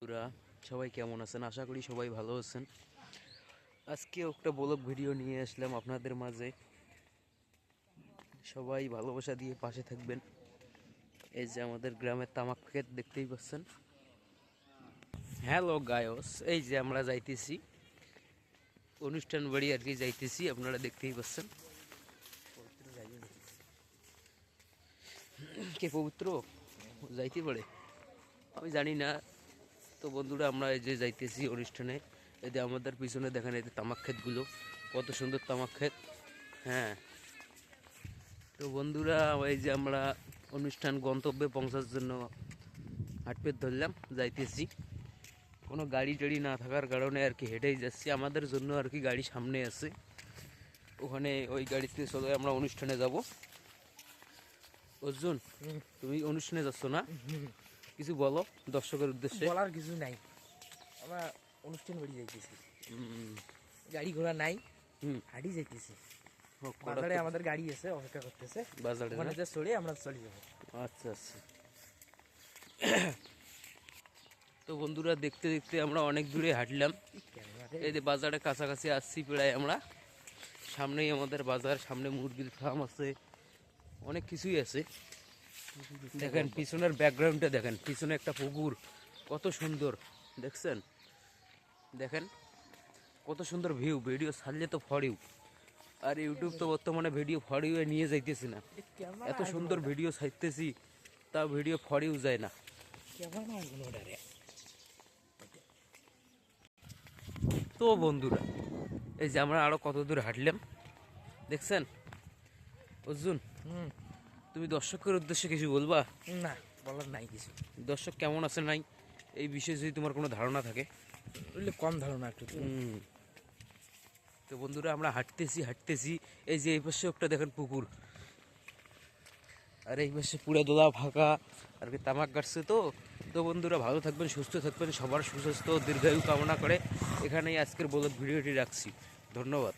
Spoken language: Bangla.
বন্ধুরা সবাই কেমন আছেন? আশা করি সবাই ভালো আছেন। আজকে একটা ব্লগ ভিডিও নিয়ে আসলাম আপনাদের মাঝে। সবাই ভালোবাসা দিয়ে পাশে থাকবেন। এই যে আমাদের গ্রামের তামাক ক্ষেত দেখতেই পাচ্ছেন। হ্যালো গায়স, এই যে আমরা যাইতেছি অনুষ্ঠান বাড়ি আর কি যাইতেছি, আপনারা দেখতেই পাচ্ছেন। কে পবিত্র যাইতে পারে আমি জানি না। তো বন্ধুরা আমরা এই যে যাইতেছি অনুষ্ঠানে। এই যে আমাদের পিছনে দেখেন এই যে তামাক ক্ষেতগুলো, কত সুন্দর তামাক ক্ষেত। হ্যাঁ, তো বন্ধুরা এই যে আমরা অনুষ্ঠান গন্তব্যে পৌঁছার জন্য হাঁটপেট ধরলাম, যাইতেছি। কোনো গাড়ি টাড়ি না থাকার কারণে আর কি হেঁটেই যাচ্ছি। আমাদের জন্য আর কি গাড়ি সামনে আছে, ওখানে ওই গাড়িতে চলে আমরা অনুষ্ঠানে যাব। অর্জুন, তুমি অনুষ্ঠানে যাচ্ছ না? কিছু বলো দর্শকের উদ্দেশ্যে। বলার কিছু নাই, আমরা অনুষ্ঠান বাড়ি যাইতেছি। গাড়ি ঘোড়া নাই, হাঁটি যাইতেছি। বাজারে আমাদের গাড়ি আছে, অপেক্ষা করতেছে বাজারে, ওখানে যে চড়ে আমরা চলে যাবো। আচ্ছা আচ্ছা। তো বন্ধুরা দেখতে দেখতে আমরা অনেক দূরে হাঁটলাম। এই যে বাজারে কাছাকাছি আসছি প্রায় আমরা। সামনেই আমাদের বাজার, সামনে মুরগির ফার্ম আছে, অনেক কিছুই আছে। দেখেন পিছনের ব্যাকগ্রাউন্ডটা দেখেন, পিছনে একটা পুকুর, কত সুন্দর দেখছেন। দেখেন কত সুন্দর ভিউ। ভিডিও ছাড়লে তো ফরিউ, আর ইউটিউব তো বর্তমানে ভিডিও ফরিউ নিয়ে যাইতেছি না। এত সুন্দর ভিডিও ছাড়তেছি, তা ভিডিও ফরিউ যায় না। তো বন্ধুরা এই যে আমরা আরো কত দূর হাঁটলাম দেখছেন। অর্জুন, তুমি দর্শকের উদ্দেশ্যে কিছু বলবা? না, বলার নাই কিছু। দর্শক কেমন আছে নাই এই বিষয়ে যদি তোমার কোনো ধারণা থাকে। কম ধারণা একটু। তো বন্ধুরা আমরা হাঁটতেছি। এই যে এই পাশে একটা দেখেন পুকুর, আর এই পাশে পুরো দোলা ফাঁকা আর কি তামাক কাটছে। তো তো বন্ধুরা ভালো থাকবেন, সুস্থ থাকবেন, সবার সুস্বাস্থ্য দীর্ঘায়ু কামনা করে এখানেই আজকের ব্লগ ভিডিওটি রাখছি। ধন্যবাদ।